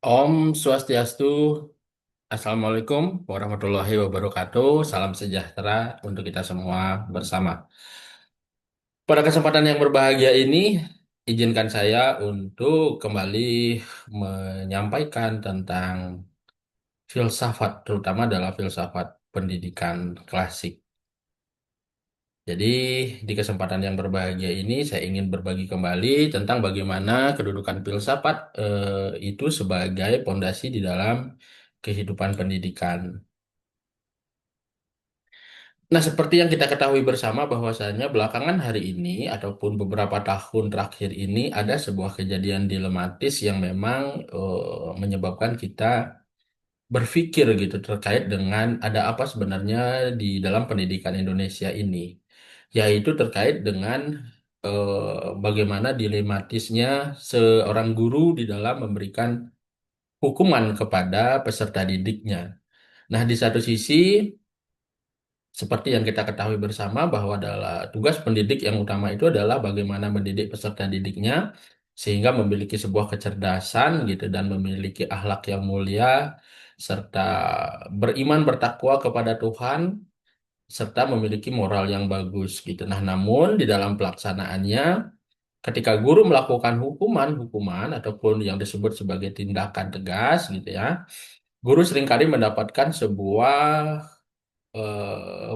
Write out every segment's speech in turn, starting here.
Om Swastiastu, Assalamualaikum warahmatullahi wabarakatuh. Salam sejahtera untuk kita semua bersama. Pada kesempatan yang berbahagia ini, izinkan saya untuk kembali menyampaikan tentang filsafat, terutama adalah filsafat pendidikan klasik. Jadi, di kesempatan yang berbahagia ini, saya ingin berbagi kembali tentang bagaimana kedudukan filsafat itu sebagai pondasi di dalam kehidupan pendidikan. Nah, seperti yang kita ketahui bersama bahwasanya belakangan hari ini ataupun beberapa tahun terakhir ini ada sebuah kejadian dilematis yang memang menyebabkan kita berpikir gitu terkait dengan ada apa sebenarnya di dalam pendidikan Indonesia ini, yaitu terkait dengan bagaimana dilematisnya seorang guru di dalam memberikan hukuman kepada peserta didiknya. Nah, di satu sisi seperti yang kita ketahui bersama bahwa adalah tugas pendidik yang utama itu adalah bagaimana mendidik peserta didiknya sehingga memiliki sebuah kecerdasan gitu dan memiliki akhlak yang mulia serta beriman bertakwa kepada Tuhan serta memiliki moral yang bagus gitu. Nah, namun di dalam pelaksanaannya ketika guru melakukan hukuman ataupun yang disebut sebagai tindakan tegas gitu ya, guru seringkali mendapatkan sebuah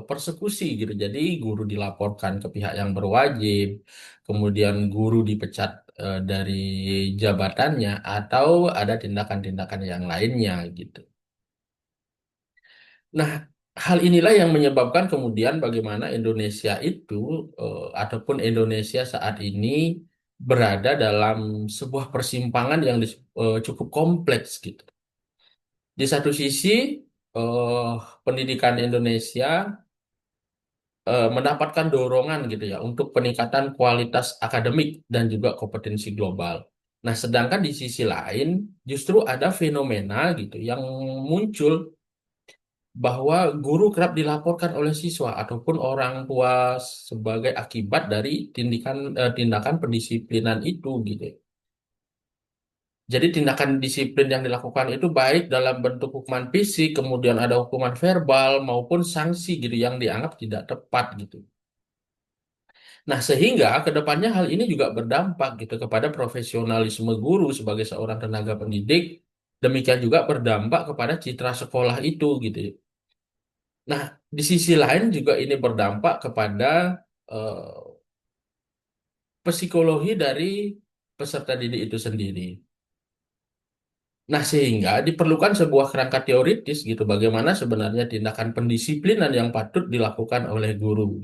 persekusi gitu. Jadi guru dilaporkan ke pihak yang berwajib, kemudian guru dipecat dari jabatannya atau ada tindakan-tindakan yang lainnya gitu. Nah, hal inilah yang menyebabkan kemudian bagaimana Indonesia itu ataupun Indonesia saat ini berada dalam sebuah persimpangan yang cukup kompleks gitu. Di satu sisi eh, pendidikan Indonesia mendapatkan dorongan gitu ya untuk peningkatan kualitas akademik dan juga kompetensi global. Nah, sedangkan di sisi lain justru ada fenomena gitu yang muncul bahwa guru kerap dilaporkan oleh siswa ataupun orang tua sebagai akibat dari tindakan pendisiplinan itu gitu. Jadi tindakan disiplin yang dilakukan itu baik dalam bentuk hukuman fisik, kemudian ada hukuman verbal maupun sanksi gitu yang dianggap tidak tepat gitu. Nah, sehingga ke depannya hal ini juga berdampak gitu kepada profesionalisme guru sebagai seorang tenaga pendidik. Demikian juga berdampak kepada citra sekolah itu gitu. Nah, di sisi lain juga ini berdampak kepada eh, psikologi dari peserta didik itu sendiri. Nah, sehingga diperlukan sebuah kerangka teoritis gitu bagaimana sebenarnya tindakan pendisiplinan yang patut dilakukan oleh guru.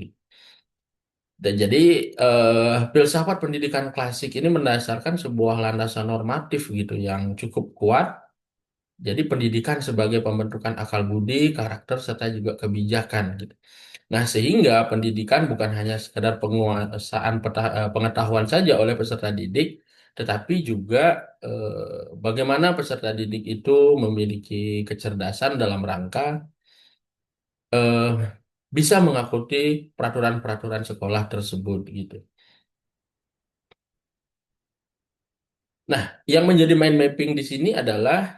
Dan jadi filsafat pendidikan klasik ini mendasarkan sebuah landasan normatif gitu yang cukup kuat. Jadi pendidikan sebagai pembentukan akal budi, karakter serta juga kebijakan gitu. Nah, sehingga pendidikan bukan hanya sekedar penguasaan pengetahuan saja oleh peserta didik, tetapi juga bagaimana peserta didik itu memiliki kecerdasan dalam rangka eh, bisa mengikuti peraturan-peraturan sekolah tersebut gitu. Nah, yang menjadi mind mapping di sini adalah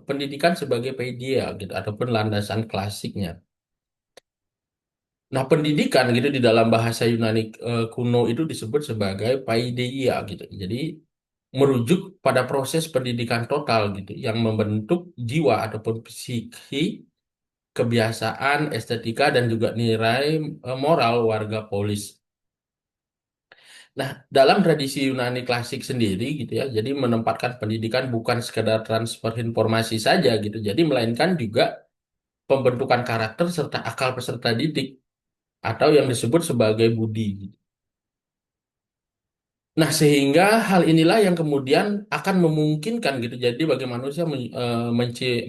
pendidikan sebagai pedia gitu ataupun landasan klasiknya. Nah, pendidikan gitu di dalam bahasa Yunani kuno itu disebut sebagai paideia gitu. Jadi merujuk pada proses pendidikan total gitu yang membentuk jiwa ataupun psikhi, kebiasaan, estetika dan juga nilai moral warga polis. Nah, dalam tradisi Yunani klasik sendiri gitu ya, jadi menempatkan pendidikan bukan sekedar transfer informasi saja gitu, jadi melainkan juga pembentukan karakter serta akal peserta didik atau yang disebut sebagai budi. Nah, sehingga hal inilah yang kemudian akan memungkinkan gitu. Jadi bagi manusia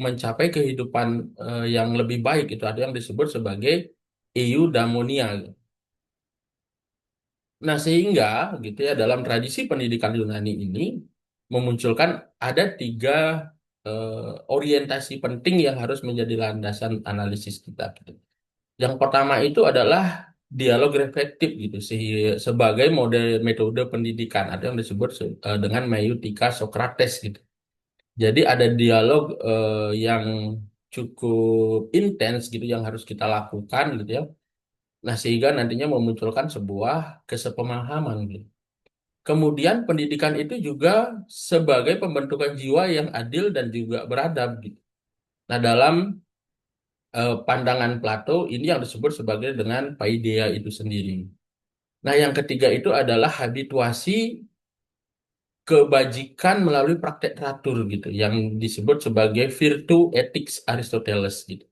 mencapai kehidupan yang lebih baik itu ada yang disebut sebagai eudaimonia. Nah, sehingga gitu ya dalam tradisi pendidikan Yunani ini memunculkan ada tiga orientasi penting yang harus menjadi landasan analisis kita gitu. Yang pertama itu adalah dialog reflektif gitu sebagai metode pendidikan ada yang disebut dengan meutika Socrates gitu. Jadi ada dialog yang cukup intens gitu yang harus kita lakukan gitu ya. Nah, sehingga nantinya memunculkan sebuah kesepemahaman gitu. Kemudian pendidikan itu juga sebagai pembentukan jiwa yang adil dan juga beradab gitu. Nah, dalam pandangan Plato ini yang disebut sebagai dengan paideia itu sendiri. Nah, yang ketiga itu adalah habituasi kebajikan melalui praktek teratur gitu, yang disebut sebagai virtu ethics Aristoteles gitu.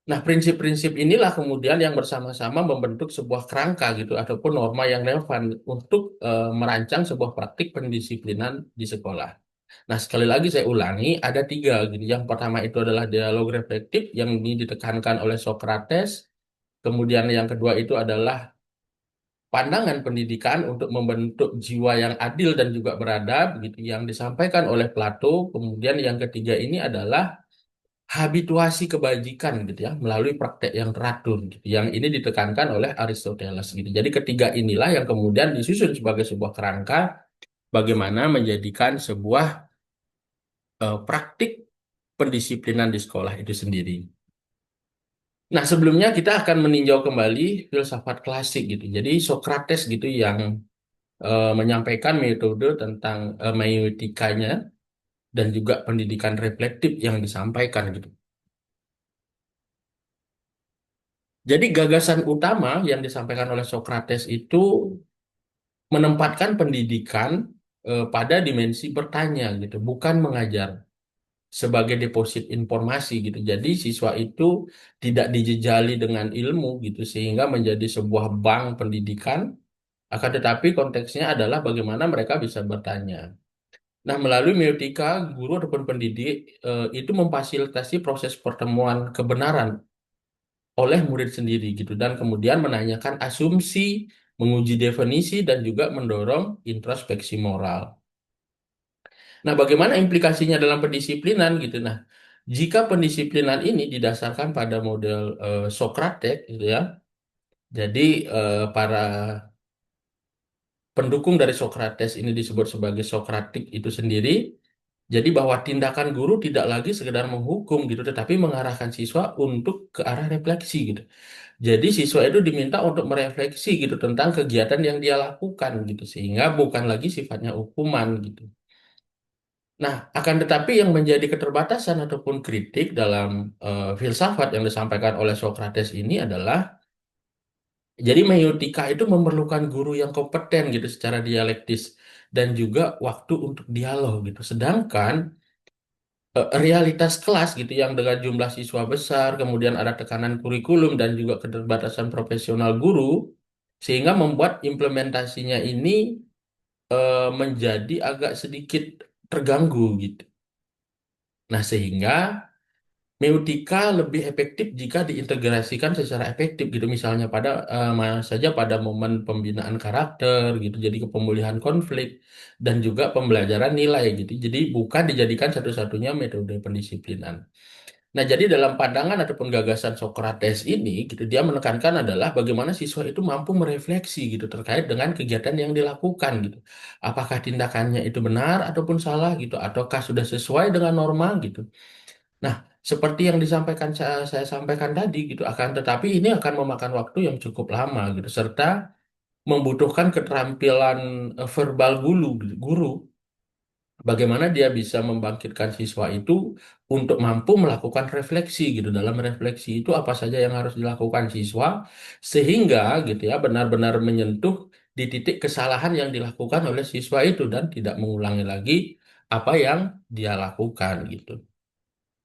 Nah, prinsip-prinsip inilah kemudian yang bersama-sama membentuk sebuah kerangka gitu ataupun norma yang relevan untuk merancang sebuah praktik pendisiplinan di sekolah. Nah, sekali lagi saya ulangi, ada tiga gitu. Yang pertama itu adalah dialog reflektif yang ini ditekankan oleh Socrates. Kemudian yang kedua itu adalah pandangan pendidikan untuk membentuk jiwa yang adil dan juga beradab gitu yang disampaikan oleh Plato. Kemudian yang ketiga ini adalah habituasi kebajikan gitu ya melalui praktek yang teratur gitu. Yang ini ditekankan oleh Aristoteles gitu. Jadi ketiga inilah yang kemudian disusun sebagai sebuah kerangka bagaimana menjadikan sebuah praktik pendisiplinan di sekolah itu sendiri. Nah, sebelumnya kita akan meninjau kembali filsafat klasik gitu. Jadi Socrates gitu yang menyampaikan metode tentang maiotikanya dan juga pendidikan reflektif yang disampaikan gitu. Jadi gagasan utama yang disampaikan oleh Socrates itu menempatkan pendidikan pada dimensi bertanya gitu, bukan mengajar sebagai deposit informasi gitu. Jadi siswa itu tidak dijejali dengan ilmu gitu sehingga menjadi sebuah bank pendidikan, akan tetapi konteksnya adalah bagaimana mereka bisa bertanya. Nah, melalui Meutika, guru ataupun pendidik itu memfasilitasi proses pertemuan kebenaran oleh murid sendiri gitu dan kemudian menanyakan asumsi, menguji definisi dan juga mendorong introspeksi moral. Nah, bagaimana implikasinya dalam pendisiplinan gitu. Nah, jika pendisiplinan ini didasarkan pada model Socrates gitu ya. Jadi para pendukung dari Socrates ini disebut sebagai Sokratik itu sendiri. Jadi bahwa tindakan guru tidak lagi sekedar menghukum gitu, tetapi mengarahkan siswa untuk ke arah refleksi gitu. Jadi siswa itu diminta untuk merefleksi gitu tentang kegiatan yang dia lakukan gitu, sehingga bukan lagi sifatnya hukuman gitu. Nah, akan tetapi yang menjadi keterbatasan ataupun kritik dalam filsafat yang disampaikan oleh Socrates ini adalah jadi meiotika itu memerlukan guru yang kompeten gitu secara dialektis dan juga waktu untuk dialog gitu. Sedangkan realitas kelas gitu yang dengan jumlah siswa besar, kemudian ada tekanan kurikulum dan juga keterbatasan profesional guru, sehingga membuat implementasinya ini menjadi agak sedikit terganggu gitu. Nah, sehingga Meutika lebih efektif jika diintegrasikan secara efektif gitu misalnya pada saja pada momen pembinaan karakter gitu jadi pemulihan konflik dan juga pembelajaran nilai gitu jadi bukan dijadikan satu-satunya metode pendisiplinan. Nah, jadi dalam pandangan ataupun gagasan Socrates ini gitu dia menekankan adalah bagaimana siswa itu mampu merefleksi gitu terkait dengan kegiatan yang dilakukan gitu. Apakah tindakannya itu benar ataupun salah gitu ataukah sudah sesuai dengan norma gitu. Nah, seperti yang disampaikan saya sampaikan tadi gitu akan tetapi ini akan memakan waktu yang cukup lama gitu serta membutuhkan keterampilan verbal guru bagaimana dia bisa membangkitkan siswa itu untuk mampu melakukan refleksi gitu. Dalam refleksi itu apa saja yang harus dilakukan siswa sehingga gitu ya benar-benar menyentuh di titik kesalahan yang dilakukan oleh siswa itu dan tidak mengulangi lagi apa yang dia lakukan gitu.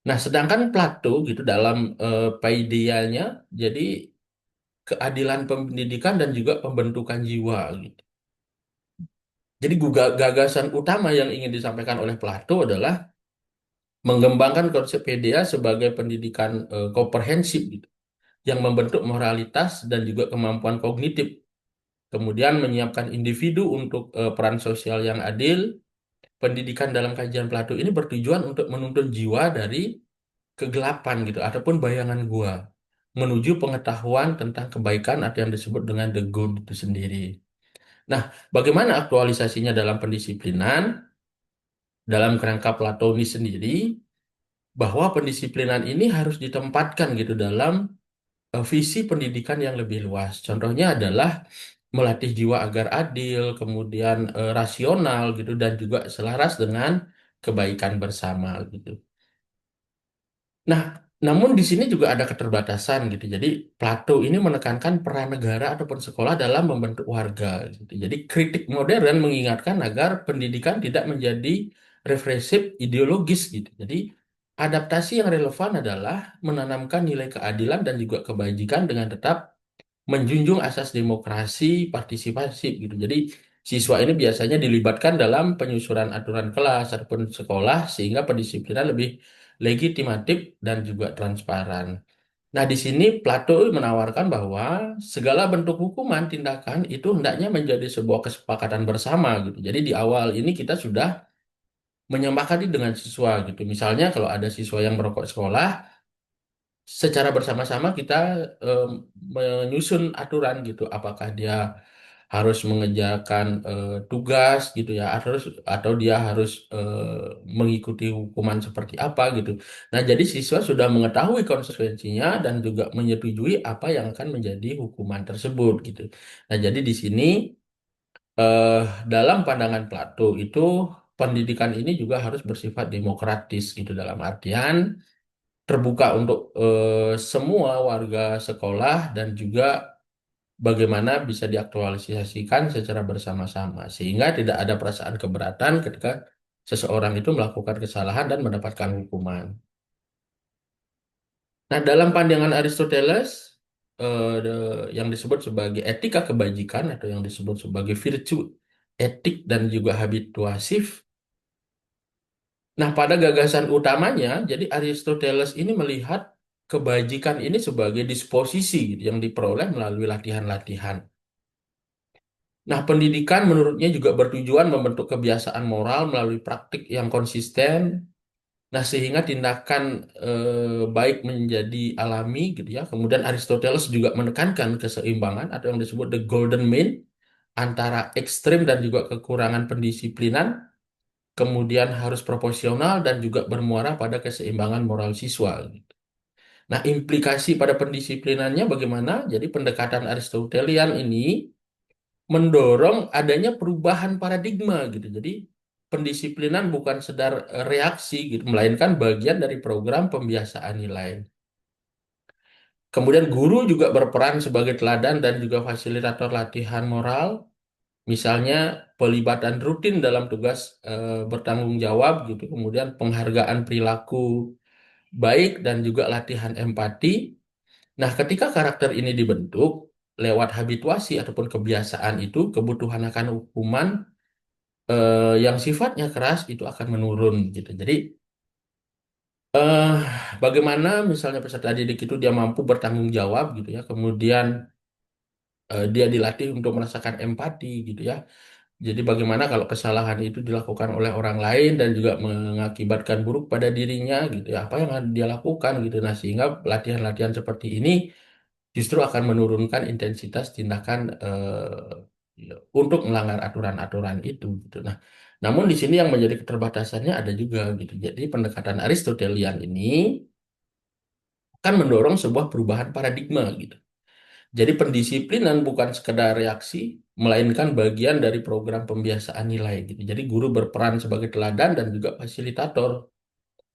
Nah, sedangkan Plato gitu dalam Paideia-nya jadi keadilan pendidikan dan juga pembentukan jiwa gitu. Jadi gagasan utama yang ingin disampaikan oleh Plato adalah mengembangkan konsep PDA sebagai pendidikan komprehensif gitu, yang membentuk moralitas dan juga kemampuan kognitif. Kemudian menyiapkan individu untuk peran sosial yang adil. Pendidikan dalam kajian Plato ini bertujuan untuk menuntun jiwa dari kegelapan gitu ataupun bayangan gua menuju pengetahuan tentang kebaikan atau yang disebut dengan the good itu sendiri. Nah, bagaimana aktualisasinya dalam pendisiplinan? dalam kerangka Platonis sendiri bahwa pendisiplinan ini harus ditempatkan gitu dalam visi pendidikan yang lebih luas. Contohnya adalah melatih jiwa agar adil, kemudian rasional gitu dan juga selaras dengan kebaikan bersama gitu. Nah, namun di sini juga ada keterbatasan gitu. Jadi Plato ini menekankan peran negara ataupun sekolah dalam membentuk warga gitu. Jadi kritik modern mengingatkan agar pendidikan tidak menjadi represif ideologis gitu. Jadi adaptasi yang relevan adalah menanamkan nilai keadilan dan juga kebajikan dengan tetap menjunjung asas demokrasi partisipasi gitu. Jadi siswa ini biasanya dilibatkan dalam penyusunan aturan kelas ataupun sekolah sehingga pendisiplinan lebih legitimatif dan juga transparan. Nah, di sini Plato menawarkan bahwa segala bentuk hukuman tindakan itu hendaknya menjadi sebuah kesepakatan bersama gitu. Jadi di awal ini kita sudah menyepakati dengan siswa gitu. Misalnya kalau ada siswa yang merokok sekolah, secara bersama-sama kita em, menyusun aturan gitu apakah dia harus mengerjakan tugas gitu ya atau dia harus mengikuti hukuman seperti apa gitu. Nah, jadi siswa sudah mengetahui konsekuensinya dan juga menyetujui apa yang akan menjadi hukuman tersebut gitu. Nah, jadi di sini eh, dalam pandangan Plato itu pendidikan ini juga harus bersifat demokratis gitu dalam artian terbuka untuk semua warga sekolah dan juga bagaimana bisa diaktualisasikan secara bersama-sama sehingga tidak ada perasaan keberatan ketika seseorang itu melakukan kesalahan dan mendapatkan hukuman. Nah, dalam pandangan Aristoteles yang disebut sebagai etika kebajikan atau yang disebut sebagai virtue etik dan juga habituasif. Nah, pada gagasan utamanya, jadi Aristoteles ini melihat kebajikan ini sebagai disposisi gitu, yang diperoleh melalui latihan-latihan. Nah, pendidikan menurutnya juga bertujuan membentuk kebiasaan moral melalui praktik yang konsisten. Nah, sehingga tindakan baik menjadi alami gitu ya. Kemudian Aristoteles juga menekankan keseimbangan atau yang disebut the golden mean antara ekstrim dan juga kekurangan pendisiplinan. Kemudian harus proporsional dan juga bermuara pada keseimbangan moral siswa. Nah, implikasi pada pendisiplinannya bagaimana? Jadi pendekatan Aristotelian ini mendorong adanya perubahan paradigma gitu. Jadi pendisiplinan bukan sedar reaksi gitu, melainkan bagian dari program pembiasaan nilai. Kemudian guru juga berperan sebagai teladan dan juga fasilitator latihan moral, misalnya pelibatan rutin dalam tugas bertanggung jawab gitu, kemudian penghargaan perilaku baik dan juga latihan empati. Nah, ketika karakter ini dibentuk lewat habituasi ataupun kebiasaan itu, kebutuhan akan hukuman yang sifatnya keras itu akan menurun gitu. Jadi eh bagaimana misalnya peserta didik itu dia mampu bertanggung jawab gitu ya, kemudian dia dilatih untuk merasakan empati gitu ya. Jadi bagaimana kalau kesalahan itu dilakukan oleh orang lain dan juga mengakibatkan buruk pada dirinya gitu ya, apa yang harus dia lakukan gitu. Nah, sehingga latihan-latihan seperti ini justru akan menurunkan intensitas tindakan untuk melanggar aturan-aturan itu gitu. Nah, namun di sini yang menjadi keterbatasannya ada juga gitu. Jadi pendekatan Aristotelian ini akan mendorong sebuah perubahan paradigma gitu. Jadi pendisiplinan bukan sekedar reaksi, melainkan bagian dari program pembiasaan nilai gitu. Jadi guru berperan sebagai teladan dan juga fasilitator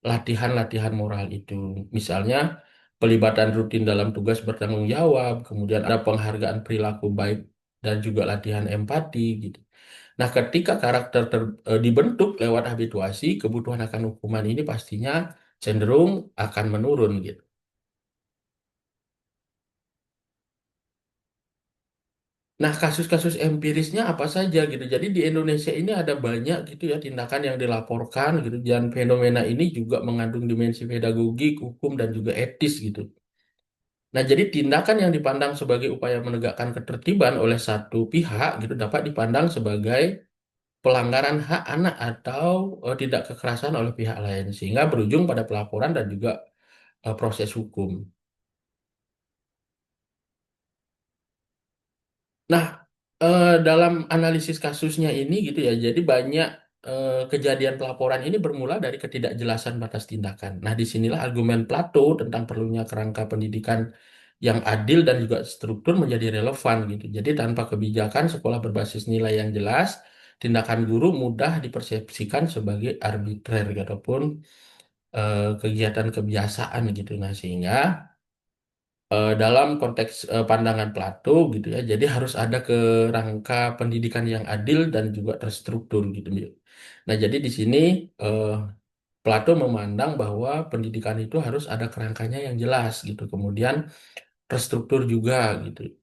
latihan-latihan moral itu. Misalnya pelibatan rutin dalam tugas bertanggung jawab, kemudian ada penghargaan perilaku baik dan juga latihan empati gitu. Nah, ketika karakter dibentuk lewat habituasi, kebutuhan akan hukuman ini pastinya cenderung akan menurun gitu. Nah, kasus-kasus empirisnya apa saja gitu. Jadi di Indonesia ini ada banyak gitu ya tindakan yang dilaporkan gitu dan fenomena ini juga mengandung dimensi pedagogik, hukum dan juga etis gitu. Nah, jadi tindakan yang dipandang sebagai upaya menegakkan ketertiban oleh satu pihak gitu dapat dipandang sebagai pelanggaran hak anak atau tidak kekerasan oleh pihak lain sehingga berujung pada pelaporan dan juga proses hukum. Nah, dalam analisis kasusnya ini gitu ya, jadi banyak kejadian pelaporan ini bermula dari ketidakjelasan batas tindakan. Nah, disinilah argumen Plato tentang perlunya kerangka pendidikan yang adil dan juga struktur menjadi relevan gitu. Jadi tanpa kebijakan sekolah berbasis nilai yang jelas, tindakan guru mudah dipersepsikan sebagai arbitrary ataupun kegiatan kebiasaan gitu. Nah, sehingga dalam konteks pandangan Plato gitu ya, jadi harus ada kerangka pendidikan yang adil dan juga terstruktur gitu. Nah, jadi di sini eh, Plato memandang bahwa pendidikan itu harus ada kerangkanya yang jelas gitu. Kemudian terstruktur juga gitu.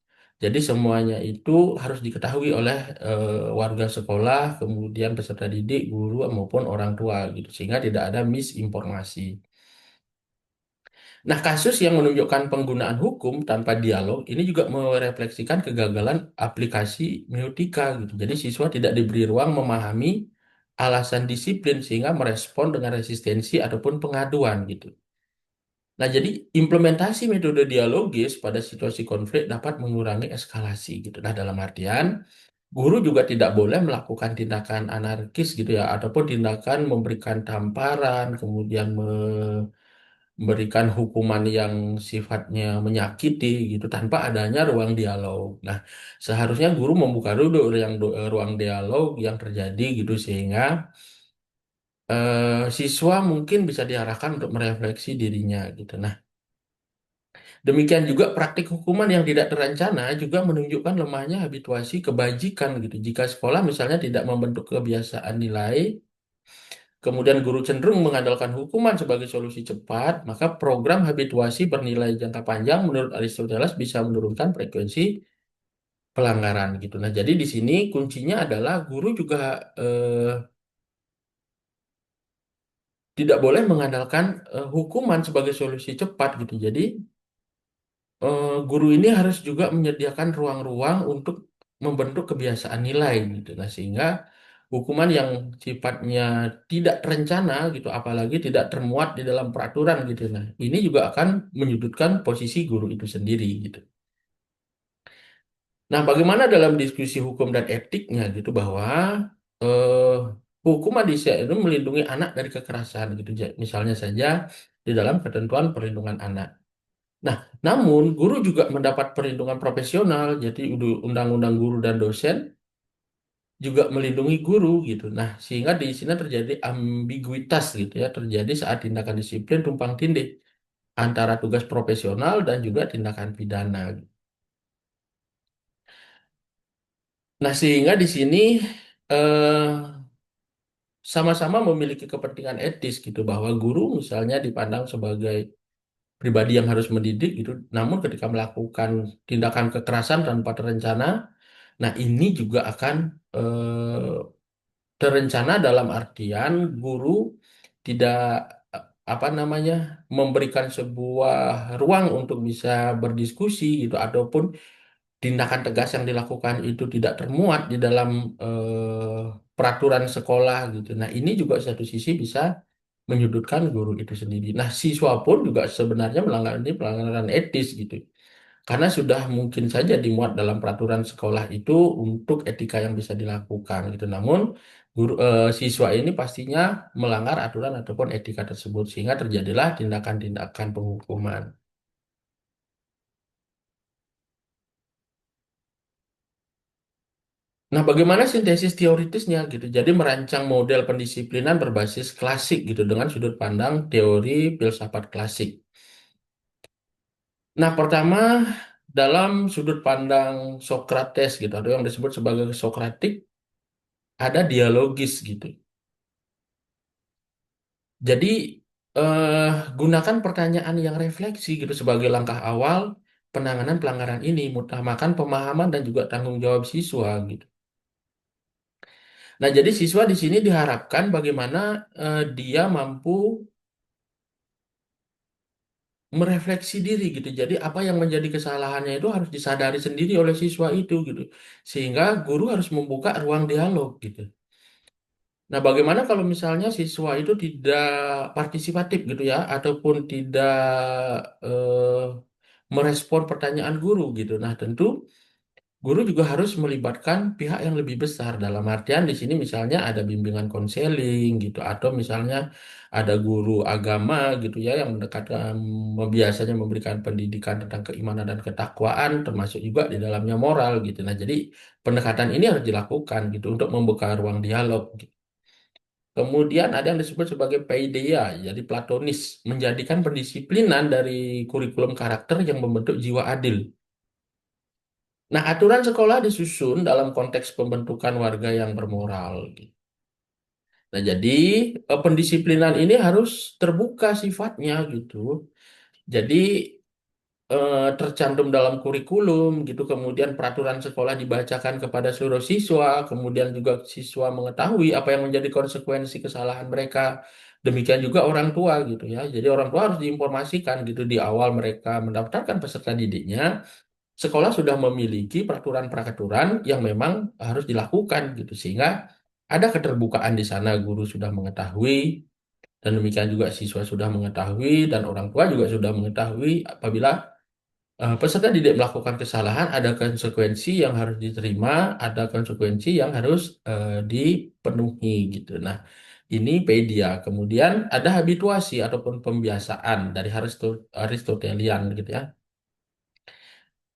Jadi semuanya itu harus diketahui oleh warga sekolah, kemudian peserta didik, guru maupun orang tua gitu, sehingga tidak ada misinformasi. Nah, kasus yang menunjukkan penggunaan hukum tanpa dialog ini juga merefleksikan kegagalan aplikasi miotika gitu. Jadi siswa tidak diberi ruang memahami alasan disiplin sehingga merespon dengan resistensi ataupun pengaduan gitu. Nah, jadi implementasi metode dialogis pada situasi konflik dapat mengurangi eskalasi gitu. Nah, dalam artian guru juga tidak boleh melakukan tindakan anarkis gitu ya, ataupun tindakan memberikan tamparan, kemudian memberikan hukuman yang sifatnya menyakiti gitu tanpa adanya ruang dialog. Nah, seharusnya guru membuka dulu ruang dialog yang terjadi gitu sehingga siswa mungkin bisa diarahkan untuk merefleksi dirinya gitu. Nah, demikian juga praktik hukuman yang tidak terencana juga menunjukkan lemahnya habituasi kebajikan gitu. Jika sekolah misalnya tidak membentuk kebiasaan nilai, kemudian guru cenderung mengandalkan hukuman sebagai solusi cepat, maka program habituasi bernilai jangka panjang menurut Aristoteles bisa menurunkan frekuensi pelanggaran gitu. Nah, jadi di sini kuncinya adalah guru juga eh, tidak boleh mengandalkan hukuman sebagai solusi cepat gitu. Jadi guru ini harus juga menyediakan ruang-ruang untuk membentuk kebiasaan nilai gitu. Nah, sehingga hukuman yang sifatnya tidak terencana gitu, apalagi tidak termuat di dalam peraturan gitu. Nah, ini juga akan menyudutkan posisi guru itu sendiri gitu. Nah, bagaimana dalam diskusi hukum dan etiknya gitu bahwa eh, hukuman di itu melindungi anak dari kekerasan gitu. Misalnya saja di dalam ketentuan perlindungan anak. Nah, namun guru juga mendapat perlindungan profesional, jadi undang-undang guru dan dosen juga melindungi guru gitu. Nah, sehingga di sini terjadi ambiguitas gitu ya, terjadi saat tindakan disiplin tumpang tindih antara tugas profesional dan juga tindakan pidana. Nah, sehingga di sini eh, sama-sama memiliki kepentingan etis gitu bahwa guru misalnya dipandang sebagai pribadi yang harus mendidik gitu, namun ketika melakukan tindakan kekerasan tanpa terencana. Nah, ini juga akan eh, terencana dalam artian guru tidak apa namanya memberikan sebuah ruang untuk bisa berdiskusi gitu ataupun tindakan tegas yang dilakukan itu tidak termuat di dalam peraturan sekolah gitu. Nah, ini juga satu sisi bisa menyudutkan guru itu sendiri. Nah, siswa pun juga sebenarnya melanggar ini pelanggaran etis gitu. Karena sudah mungkin saja dimuat dalam peraturan sekolah itu untuk etika yang bisa dilakukan gitu. Namun siswa ini pastinya melanggar aturan ataupun etika tersebut sehingga terjadilah tindakan-tindakan penghukuman. Nah, bagaimana sintesis teoritisnya gitu? Jadi merancang model pendisiplinan berbasis klasik gitu dengan sudut pandang teori filsafat klasik. Nah, pertama dalam sudut pandang Sokrates gitu atau yang disebut sebagai Sokratik ada dialogis gitu. Jadi eh, gunakan pertanyaan yang refleksi gitu sebagai langkah awal penanganan pelanggaran ini, utamakan pemahaman dan juga tanggung jawab siswa gitu. Nah, jadi siswa di sini diharapkan bagaimana dia mampu merefleksi diri gitu. Jadi apa yang menjadi kesalahannya itu harus disadari sendiri oleh siswa itu gitu. Sehingga guru harus membuka ruang dialog gitu. Nah, bagaimana kalau misalnya siswa itu tidak partisipatif gitu ya, ataupun tidak merespon pertanyaan guru gitu. Nah, tentu guru juga harus melibatkan pihak yang lebih besar. Dalam artian di sini misalnya ada bimbingan konseling gitu, atau misalnya ada guru agama gitu ya yang mendekatkan, biasanya memberikan pendidikan tentang keimanan dan ketakwaan, termasuk juga di dalamnya moral gitu. Nah, jadi pendekatan ini harus dilakukan gitu untuk membuka ruang dialog, gitu. Kemudian ada yang disebut sebagai paideia, jadi platonis, menjadikan pendisiplinan dari kurikulum karakter yang membentuk jiwa adil. Nah, aturan sekolah disusun dalam konteks pembentukan warga yang bermoral, gitu. Nah, jadi pendisiplinan ini harus terbuka sifatnya gitu. Jadi tercantum dalam kurikulum gitu, kemudian peraturan sekolah dibacakan kepada seluruh siswa, kemudian juga siswa mengetahui apa yang menjadi konsekuensi kesalahan mereka. Demikian juga orang tua gitu ya. Jadi orang tua harus diinformasikan gitu di awal mereka mendaftarkan peserta didiknya. Sekolah sudah memiliki peraturan-peraturan yang memang harus dilakukan gitu, sehingga ada keterbukaan di sana, guru sudah mengetahui dan demikian juga siswa sudah mengetahui dan orang tua juga sudah mengetahui apabila peserta didik melakukan kesalahan, ada konsekuensi yang harus diterima, ada konsekuensi yang harus dipenuhi gitu. Nah, ini pedia. Kemudian ada habituasi ataupun pembiasaan dari Aristotelian gitu ya.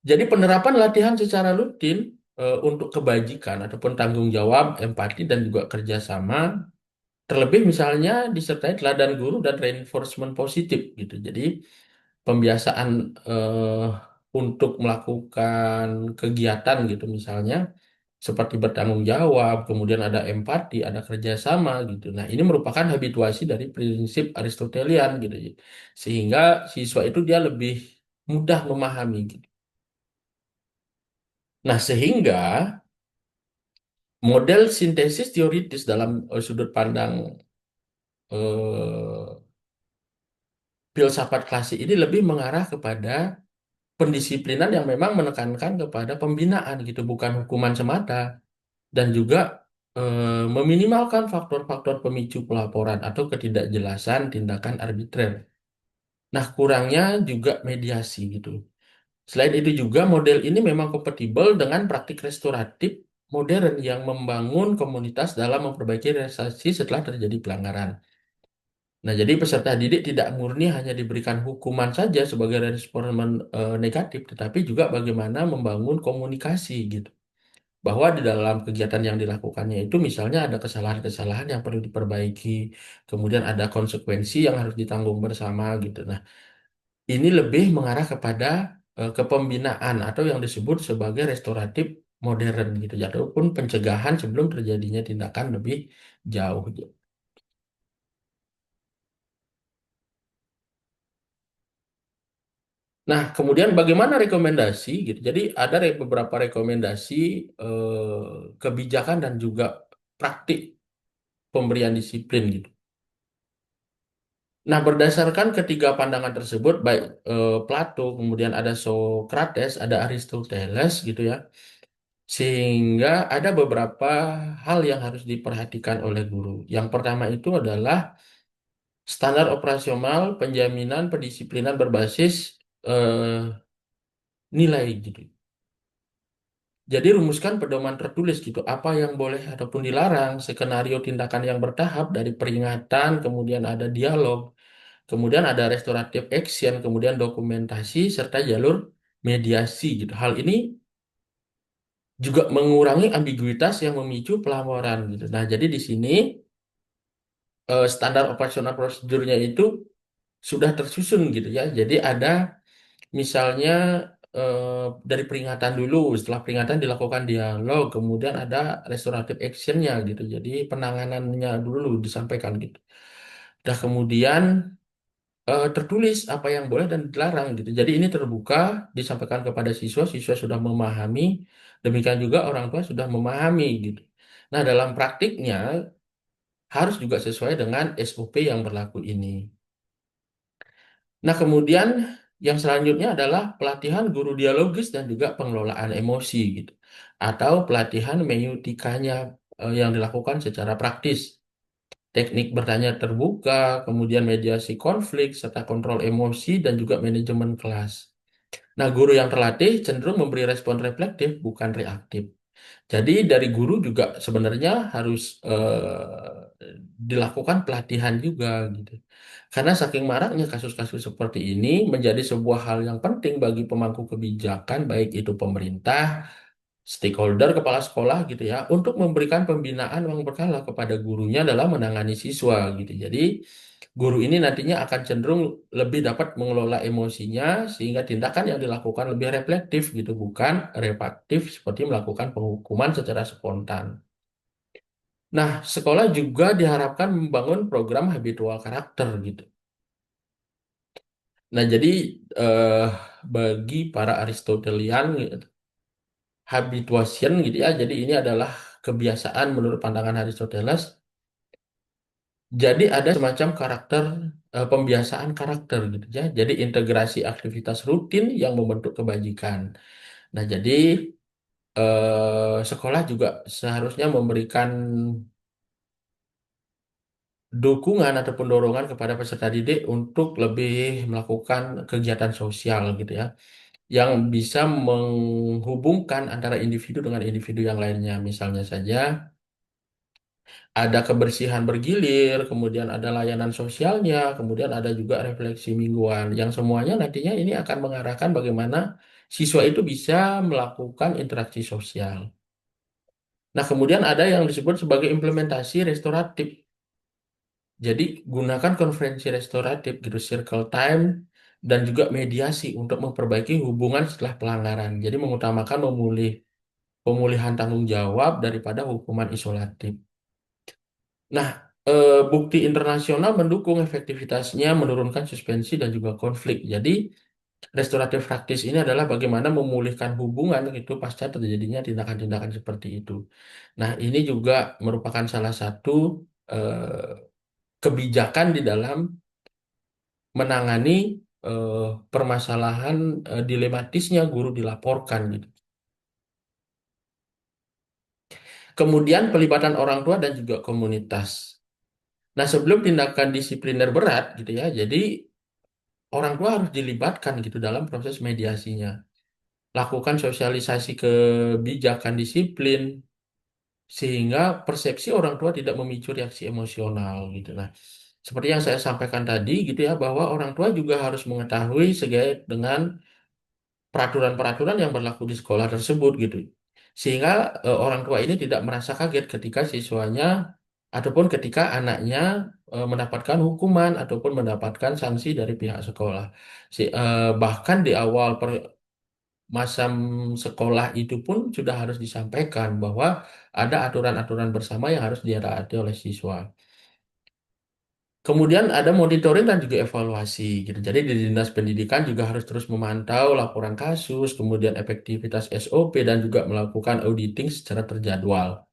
Jadi penerapan latihan secara rutin untuk kebajikan ataupun tanggung jawab, empati dan juga kerjasama, terlebih misalnya disertai teladan guru dan reinforcement positif gitu. Jadi pembiasaan untuk melakukan kegiatan gitu misalnya seperti bertanggung jawab, kemudian ada empati, ada kerjasama gitu. Nah, ini merupakan habituasi dari prinsip Aristotelian gitu. Sehingga siswa itu dia lebih mudah memahami gitu. Nah, sehingga model sintesis teoritis dalam sudut pandang eh, filsafat klasik ini lebih mengarah kepada pendisiplinan yang memang menekankan kepada pembinaan gitu, bukan hukuman semata, dan juga meminimalkan faktor-faktor pemicu pelaporan atau ketidakjelasan tindakan arbitrer. Nah, kurangnya juga mediasi gitu. Selain itu juga model ini memang kompatibel dengan praktik restoratif modern yang membangun komunitas dalam memperbaiki relasi setelah terjadi pelanggaran. Nah, jadi peserta didik tidak murni hanya diberikan hukuman saja sebagai respon negatif, tetapi juga bagaimana membangun komunikasi gitu. Bahwa di dalam kegiatan yang dilakukannya itu misalnya ada kesalahan-kesalahan yang perlu diperbaiki, kemudian ada konsekuensi yang harus ditanggung bersama gitu. Nah, ini lebih mengarah kepada kepembinaan atau yang disebut sebagai restoratif modern gitu, ataupun pencegahan sebelum terjadinya tindakan lebih jauh, gitu. Nah, kemudian bagaimana rekomendasi gitu. Jadi ada beberapa rekomendasi kebijakan dan juga praktik pemberian disiplin gitu. Nah, berdasarkan ketiga pandangan tersebut, baik Plato, kemudian ada Socrates, ada Aristoteles gitu ya, sehingga ada beberapa hal yang harus diperhatikan oleh guru. Yang pertama itu adalah standar operasional penjaminan pendisiplinan berbasis nilai gitu. Jadi rumuskan pedoman tertulis gitu, apa yang boleh ataupun dilarang, skenario tindakan yang bertahap dari peringatan, kemudian ada dialog, kemudian ada restoratif action, kemudian dokumentasi serta jalur mediasi gitu. Hal ini juga mengurangi ambiguitas yang memicu pelaporan gitu. Nah, jadi di sini standar operasional prosedurnya itu sudah tersusun gitu ya. Jadi ada misalnya dari peringatan dulu, setelah peringatan dilakukan dialog, kemudian ada restoratif actionnya gitu. Jadi penanganannya dulu disampaikan gitu. Dah kemudian tertulis apa yang boleh dan dilarang gitu. Jadi ini terbuka, disampaikan kepada siswa, siswa sudah memahami, demikian juga orang tua sudah memahami gitu. Nah, dalam praktiknya harus juga sesuai dengan SOP yang berlaku ini. Nah, kemudian yang selanjutnya adalah pelatihan guru dialogis dan juga pengelolaan emosi gitu. Atau pelatihan meyutikanya yang dilakukan secara praktis. Teknik bertanya terbuka, kemudian mediasi konflik, serta kontrol emosi dan juga manajemen kelas. Nah, guru yang terlatih cenderung memberi respon reflektif, bukan reaktif. Jadi dari guru juga sebenarnya harus dilakukan pelatihan juga gitu. Karena saking maraknya kasus-kasus seperti ini menjadi sebuah hal yang penting bagi pemangku kebijakan, baik itu pemerintah, stakeholder, kepala sekolah gitu ya, untuk memberikan pembinaan yang berkala kepada gurunya dalam menangani siswa gitu. Jadi guru ini nantinya akan cenderung lebih dapat mengelola emosinya sehingga tindakan yang dilakukan lebih reflektif gitu, bukan reaktif seperti melakukan penghukuman secara spontan. Nah, sekolah juga diharapkan membangun program habitual karakter gitu. Nah, jadi eh, bagi para Aristotelian gitu, habituation gitu ya. Jadi ini adalah kebiasaan menurut pandangan Aristoteles. Jadi ada semacam karakter pembiasaan karakter gitu ya. Jadi integrasi aktivitas rutin yang membentuk kebajikan. Nah, jadi sekolah juga seharusnya memberikan dukungan ataupun dorongan kepada peserta didik untuk lebih melakukan kegiatan sosial gitu ya, yang bisa menghubungkan antara individu dengan individu yang lainnya. Misalnya saja ada kebersihan bergilir, kemudian ada layanan sosialnya, kemudian ada juga refleksi mingguan, yang semuanya nantinya ini akan mengarahkan bagaimana siswa itu bisa melakukan interaksi sosial. Nah, kemudian ada yang disebut sebagai implementasi restoratif. Jadi, gunakan konferensi restoratif gitu, circle time, dan juga mediasi untuk memperbaiki hubungan setelah pelanggaran. Jadi, mengutamakan pemulihan tanggung jawab daripada hukuman isolatif. Nah, bukti internasional mendukung efektivitasnya menurunkan suspensi dan juga konflik. Jadi, restoratif praktis ini adalah bagaimana memulihkan hubungan itu pasca terjadinya tindakan-tindakan seperti itu. Nah, ini juga merupakan salah satu kebijakan di dalam menangani eh, permasalahan dilematisnya guru dilaporkan gitu. Kemudian pelibatan orang tua dan juga komunitas. Nah, sebelum tindakan disipliner berat gitu ya, jadi orang tua harus dilibatkan gitu dalam proses mediasinya. Lakukan sosialisasi kebijakan disiplin sehingga persepsi orang tua tidak memicu reaksi emosional gitu. Nah, seperti yang saya sampaikan tadi gitu ya, bahwa orang tua juga harus mengetahui segait dengan peraturan-peraturan yang berlaku di sekolah tersebut gitu. Sehingga orang tua ini tidak merasa kaget ketika siswanya ataupun ketika anaknya mendapatkan hukuman ataupun mendapatkan sanksi dari pihak sekolah. Bahkan di awal masa sekolah itu pun sudah harus disampaikan bahwa ada aturan-aturan bersama yang harus ditaati oleh siswa. Kemudian ada monitoring dan juga evaluasi gitu. Jadi di Dinas Pendidikan juga harus terus memantau laporan kasus, kemudian efektivitas SOP dan juga melakukan auditing secara terjadwal.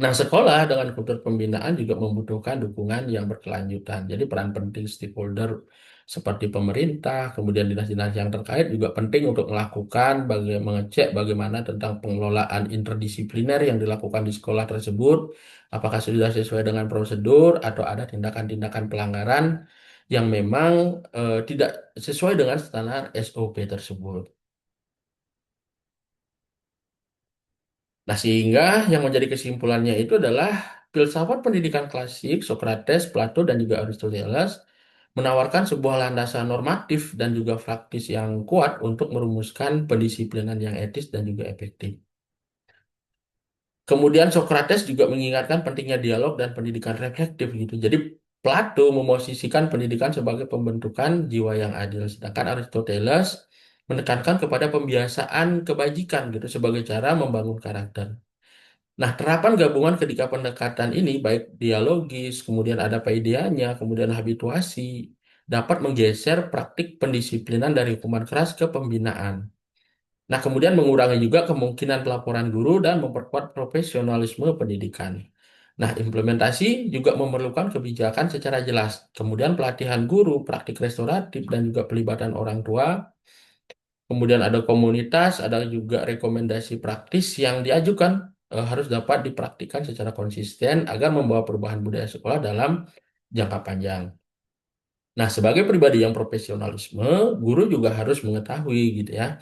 Nah, sekolah dengan kultur pembinaan juga membutuhkan dukungan yang berkelanjutan. Jadi peran penting stakeholder seperti pemerintah, kemudian dinas-dinas yang terkait juga penting untuk melakukan mengecek bagaimana tentang pengelolaan interdisipliner yang dilakukan di sekolah tersebut, apakah sudah sesuai dengan prosedur atau ada tindakan-tindakan pelanggaran yang memang tidak sesuai dengan standar SOP tersebut. Nah, sehingga yang menjadi kesimpulannya itu adalah filsafat pendidikan klasik, Socrates, Plato, dan juga Aristoteles menawarkan sebuah landasan normatif dan juga praktis yang kuat untuk merumuskan pendisiplinan yang etis dan juga efektif. Kemudian Socrates juga mengingatkan pentingnya dialog dan pendidikan reflektif gitu. Jadi Plato memosisikan pendidikan sebagai pembentukan jiwa yang adil, sedangkan Aristoteles menekankan kepada pembiasaan kebajikan gitu sebagai cara membangun karakter. Nah, terapan gabungan ketiga pendekatan ini, baik dialogis, kemudian ada paideanya, kemudian habituasi, dapat menggeser praktik pendisiplinan dari hukuman keras ke pembinaan. Nah, kemudian mengurangi juga kemungkinan pelaporan guru dan memperkuat profesionalisme pendidikan. Nah, implementasi juga memerlukan kebijakan secara jelas. Kemudian pelatihan guru, praktik restoratif, dan juga pelibatan orang tua. Kemudian ada komunitas, ada juga rekomendasi praktis yang diajukan harus dapat dipraktikkan secara konsisten agar membawa perubahan budaya sekolah dalam jangka panjang. Nah, sebagai pribadi yang profesionalisme, guru juga harus mengetahui gitu ya,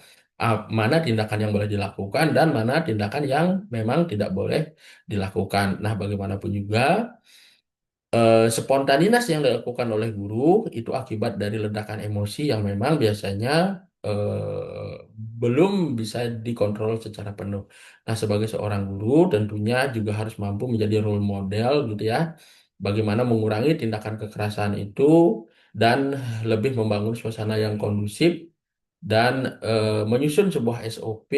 mana tindakan yang boleh dilakukan dan mana tindakan yang memang tidak boleh dilakukan. Nah, bagaimanapun juga spontanitas yang dilakukan oleh guru itu akibat dari ledakan emosi yang memang biasanya belum bisa dikontrol secara penuh. Nah, sebagai seorang guru tentunya juga harus mampu menjadi role model gitu ya, bagaimana mengurangi tindakan kekerasan itu dan lebih membangun suasana yang kondusif dan menyusun sebuah SOP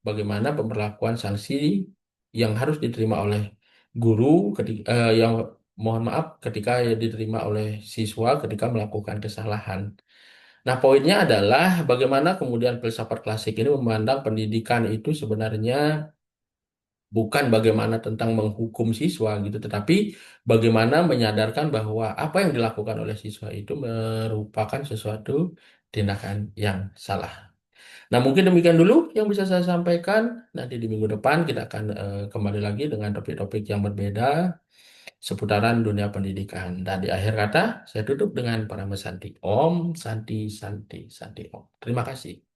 bagaimana pemberlakuan sanksi yang harus diterima oleh guru ketika yang mohon maaf ketika diterima oleh siswa ketika melakukan kesalahan. Nah, poinnya adalah bagaimana kemudian filsafat klasik ini memandang pendidikan itu sebenarnya bukan bagaimana tentang menghukum siswa gitu, tetapi bagaimana menyadarkan bahwa apa yang dilakukan oleh siswa itu merupakan sesuatu tindakan yang salah. Nah, mungkin demikian dulu yang bisa saya sampaikan. Nanti di minggu depan kita akan kembali lagi dengan topik-topik yang berbeda seputaran dunia pendidikan. Dan di akhir kata, saya tutup dengan para Santi. Om, Santi, Santi, Santi, Om. Terima kasih.